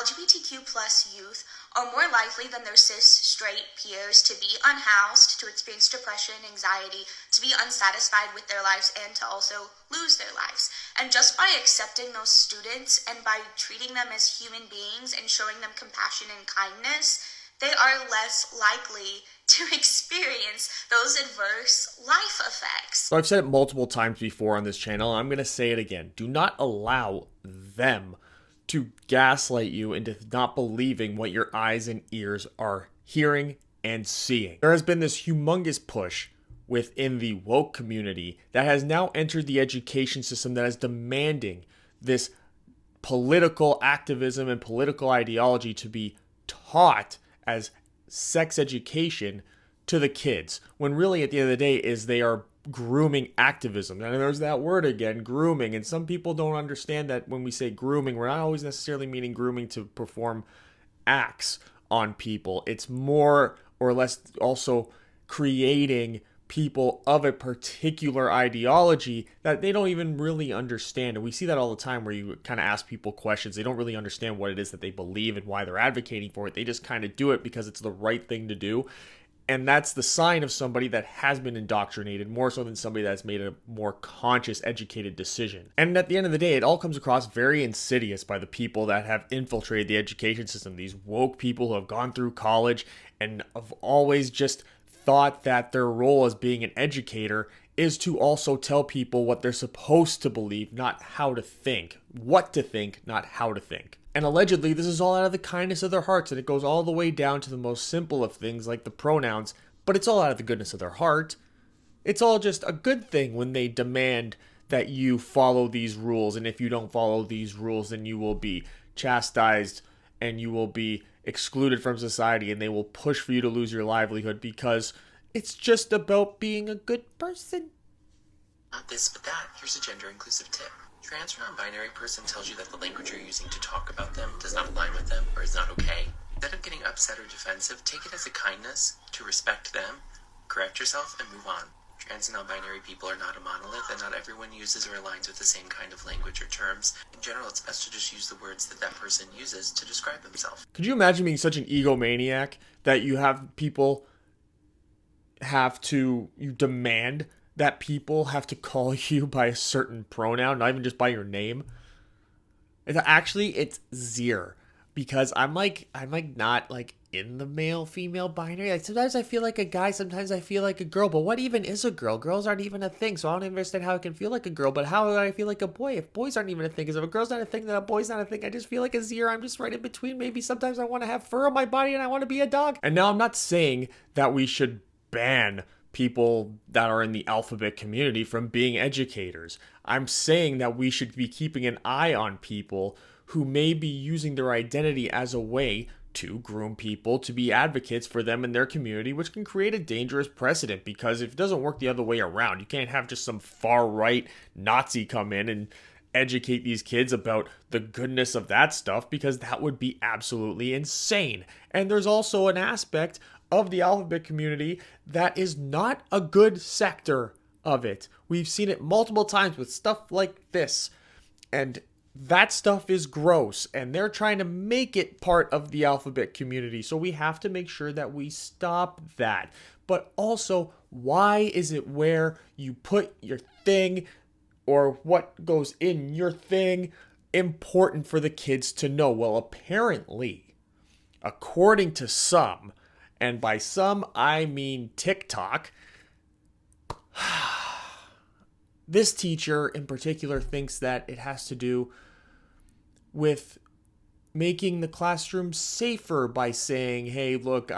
LGBTQ plus youth are more likely than their cis straight peers to be unhoused, to experience depression, anxiety, to be unsatisfied with their lives, and to also lose their lives. And just by accepting those students and by treating them as human beings and showing them compassion and kindness, they are less likely to experience those adverse life effects. So I've said it multiple times before on this channel, and I'm going to say it again. Do not allow them to gaslight you into not believing what your eyes and ears are hearing and seeing. There has been this humongous push within the woke community that has now entered the education system that is demanding this political activism and political ideology to be taught as sex education to the kids, when really at the end of the day is they are grooming activism. And there's that word again, grooming. And some people don't understand that when we say grooming, we're not always necessarily meaning grooming to perform acts on people. It's more or less also creating people of a particular ideology that they don't even really understand. And we see that all the time where you kind of ask people questions. They don't really understand what it is that they believe and why they're advocating for it. They just kind of do it because it's the right thing to do. And that's the sign of somebody that has been indoctrinated more so than somebody that's made a more conscious, educated decision. And at the end of the day, it all comes across very insidious by the people that have infiltrated the education system. These woke people who have gone through college and have always just thought that their role as being an educator is to also tell people what they're supposed to believe, not how to think. What to think, not how to think. And allegedly, this is all out of the kindness of their hearts, and it goes all the way down to the most simple of things like the pronouns, but it's all out of the goodness of their heart. It's all just a good thing when they demand that you follow these rules, and if you don't follow these rules, then you will be chastised and you will be excluded from society, and they will push for you to lose your livelihood because it's just about being a good person. Not this, but that. Here's a gender-inclusive tip. Trans or non-binary person tells you that the language you're using to talk about them does not align with them or is not okay. Instead of getting upset or defensive, take it as a kindness to respect them, correct yourself, and move on. Trans and non-binary people are not a monolith, and not everyone uses or aligns with the same kind of language or terms. In general, it's best to just use the words that that person uses to describe themselves. Could you imagine being such an egomaniac that you have people you demand that people have to call you by a certain pronoun, not even just by your name? It's zero, because I'm not like in the male female binary. Like sometimes I feel like a guy, sometimes I feel like a girl, but what even is a girl? Girls aren't even a thing, so I don't understand how I can feel like a girl, but how do I feel like a boy if boys aren't even a thing? Because if a girl's not a thing, then a boy's not a thing. I just feel like a zero. I'm just right in between. Maybe sometimes I want to have fur on my body and I want to be a dog. And now I'm not saying that we should ban people that are in the alphabet community from being educators. I'm saying that we should be keeping an eye on people who may be using their identity as a way to groom people to be advocates for them in their community, which can create a dangerous precedent, because if it doesn't work the other way around, you can't have just some far-right Nazi come in and educate these kids about the goodness of that stuff, because that would be absolutely insane. And there's also an aspect of the alphabet community that is not a good sector of it. We've seen it multiple times with stuff like this, and that stuff is gross, and they're trying to make it part of the alphabet community, so we have to make sure that we stop that. But also, why is it where you put your thing or what goes in your thing important for the kids to know? Well, apparently, according to some, and by some, I mean TikTok, this teacher in particular thinks that it has to do with making the classroom safer by saying, hey, look,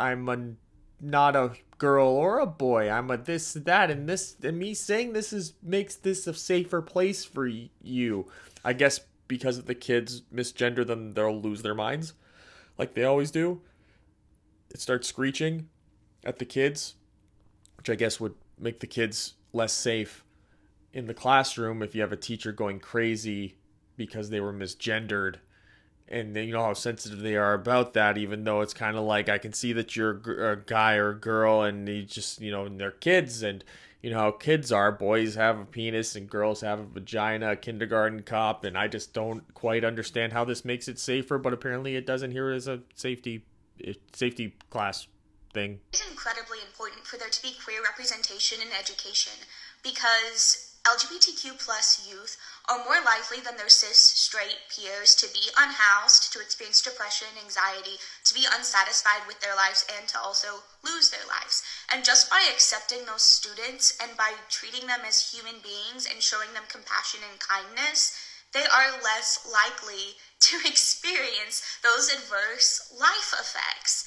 not a girl or a boy. I'm a this, that, and this. And me saying this makes this a safer place for you. I guess because if the kids misgender them, they'll lose their minds, like they always do. It starts screeching at the kids, which I guess would make the kids less safe in the classroom if you have a teacher going crazy because they were misgendered and you know how sensitive they are about that, even though it's kind of like, I can see that you're a guy or a girl and you just, you know, and they're kids, and you know how kids are. Boys have a penis and girls have a vagina, a kindergarten cop, and I just don't quite understand how this makes it safer, but apparently it doesn't. Here is a safety class thing. It's incredibly important for there to be queer representation in education because LGBTQ plus youth are more likely than their cis straight peers to be unhoused, to experience depression, anxiety, to be unsatisfied with their lives, and to also lose their lives. And just by accepting those students and by treating them as human beings and showing them compassion and kindness, they are less likely to experience those adverse life effects.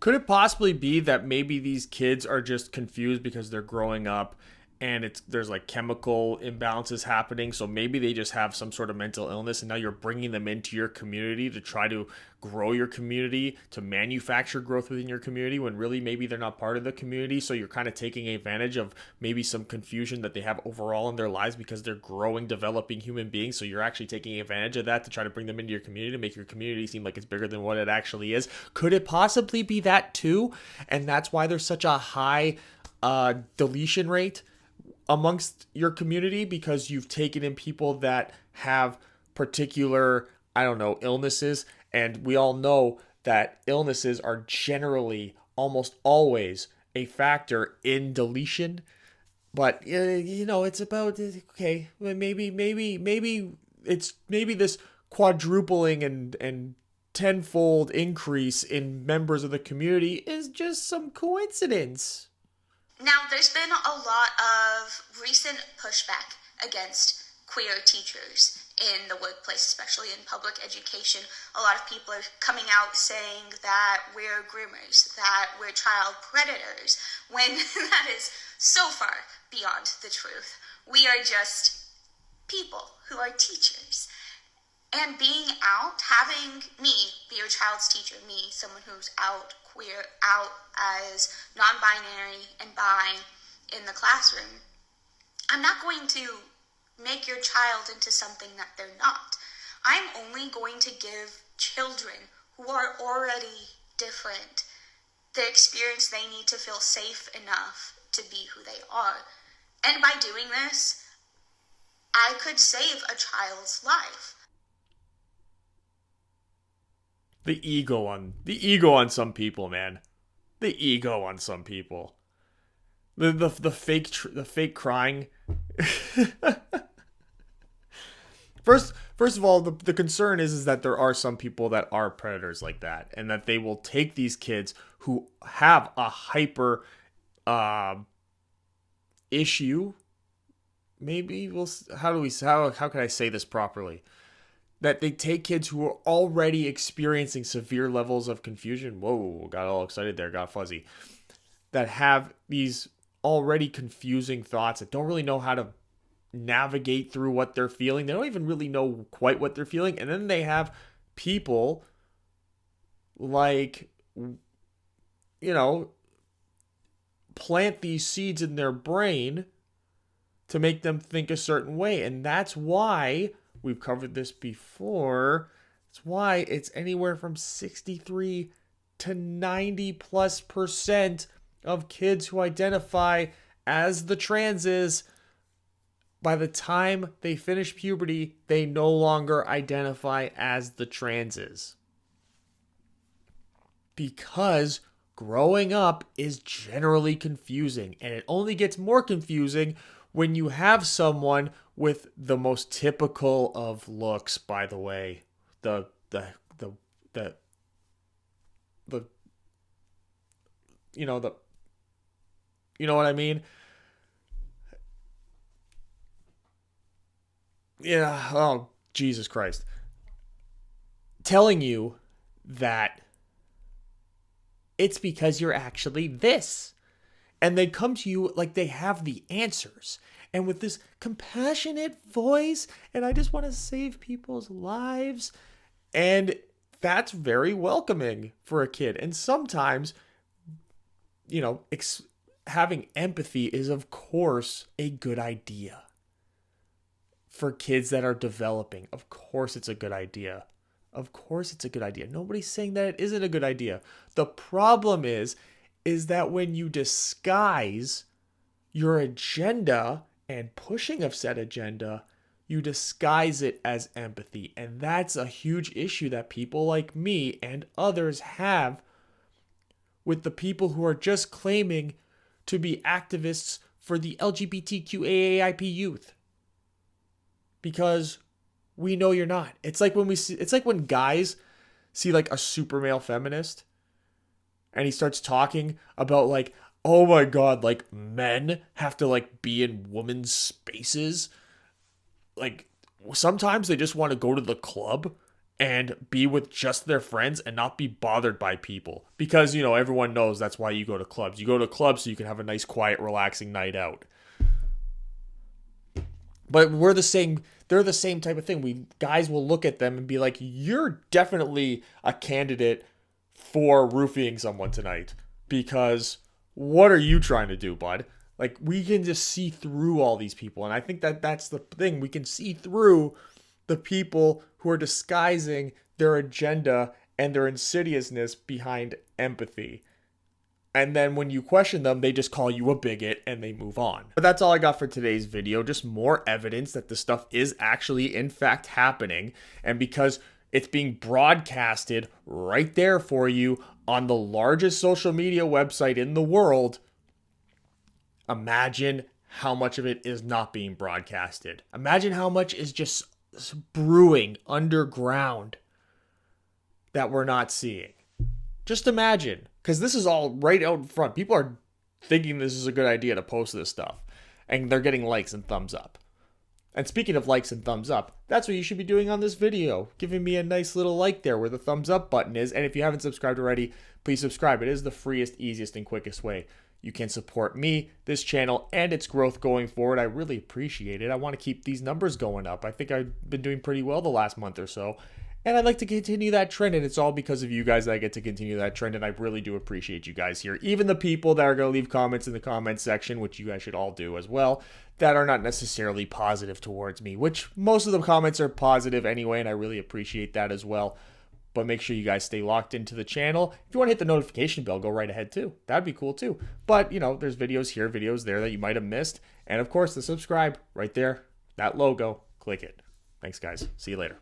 Could it possibly be that maybe these kids are just confused because they're growing up and there's like chemical imbalances happening, so maybe they just have some sort of mental illness, and now you're bringing them into your community to try to grow your community, to manufacture growth within your community, when really maybe they're not part of the community, so you're kind of taking advantage of maybe some confusion that they have overall in their lives because they're growing, developing human beings, so you're actually taking advantage of that to try to bring them into your community, to make your community seem like it's bigger than what it actually is? Could it possibly be that too? And that's why there's such a high deletion rate amongst your community, because you've taken in people that have particular, I don't know, illnesses. And we all know that illnesses are generally almost always a factor in deletion. But you know, it's about, okay, maybe it's maybe this quadrupling and tenfold increase in members of the community is just some coincidence. Now, there's been a lot of recent pushback against queer teachers in the workplace, especially in public education. A lot of people are coming out saying that we're groomers, that we're child predators, when that is so far beyond the truth. We are just people who are teachers. And being out, having me be your child's teacher, me, someone who's out queer, out as non-binary and bi in the classroom, I'm not going to make your child into something that they're not. I'm only going to give children who are already different the experience they need to feel safe enough to be who they are. And by doing this, I could save a child's life. The ego on some people, man. The ego on some people. The fake crying. First of all, the concern is that there are some people that are predators like that, and that they will take these kids who have a hyper issue. Maybe how can I say this properly? That they take kids who are already experiencing severe levels of confusion. Whoa, got all excited there, got fuzzy. That have these already confusing thoughts, that don't really know how to navigate through what they're feeling. They don't even really know quite what they're feeling. And then they have people like, you know, plant these seeds in their brain to make them think a certain way. And that's why, we've covered this before, that's why it's anywhere from 63 to 90+% of kids who identify as the transes, by the time they finish puberty, they no longer identify as the transes. Because growing up is generally confusing, and it only gets more confusing when you have someone with the most typical of looks, by the way. The you know what I mean? Yeah, oh, Jesus Christ. Telling you that it's because you're actually this. And they come to you like they have the answers. And with this compassionate voice, and I just want to save people's lives. And that's very welcoming for a kid. And sometimes, you know, having empathy is, of course, a good idea. For kids that are developing, of course it's a good idea. Of course it's a good idea. Nobody's saying that it isn't a good idea. The problem is that when you disguise your agenda and pushing of said agenda, you disguise it as empathy. And that's a huge issue that people like me and others have with the people who are just claiming to be activists for the LGBTQAAIP youth. Because we know you're not. It's like when guys see like a super male feminist and he starts talking about like, oh my God, like men have to like be in women's spaces. Like sometimes they just want to go to the club and be with just their friends and not be bothered by people. Because, you know, everyone knows that's why you go to clubs. You go to clubs so you can have a nice, quiet, relaxing night out. But they're the same type of thing. Guys will look at them and be like, you're definitely a candidate for roofing someone tonight. Because what are you trying to do, bud? Like, we can just see through all these people. And I think that's the thing. We can see through the people who are disguising their agenda and their insidiousness behind empathy. And then when you question them, they just call you a bigot and they move on. But that's all I got for today's video. Just more evidence that this stuff is actually, in fact, happening. And because it's being broadcasted right there for you on the largest social media website in the world, imagine how much of it is not being broadcasted. Imagine how much is just brewing underground that we're not seeing. Just imagine, because this is all right out in front. People are thinking this is a good idea to post this stuff, and they're getting likes and thumbs up. And speaking of likes and thumbs up, that's what you should be doing on this video. Giving me a nice little like there where the thumbs up button is. And if you haven't subscribed already, please subscribe. It is the freest, easiest, and quickest way you can support me, this channel, and its growth going forward. I really appreciate it. I want to keep these numbers going up. I think I've been doing pretty well the last month or so. And I'd like to continue that trend, and it's all because of you guys that I get to continue that trend, and I really do appreciate you guys here. Even the people that are going to leave comments in the comment section, which you guys should all do as well, that are not necessarily positive towards me, which most of the comments are positive anyway, and I really appreciate that as well. But make sure you guys stay locked into the channel. If you want to hit the notification bell, go right ahead too. That'd be cool too. But, you know, there's videos here, videos there that you might have missed. And of course, the subscribe right there, that logo, click it. Thanks, guys. See you later.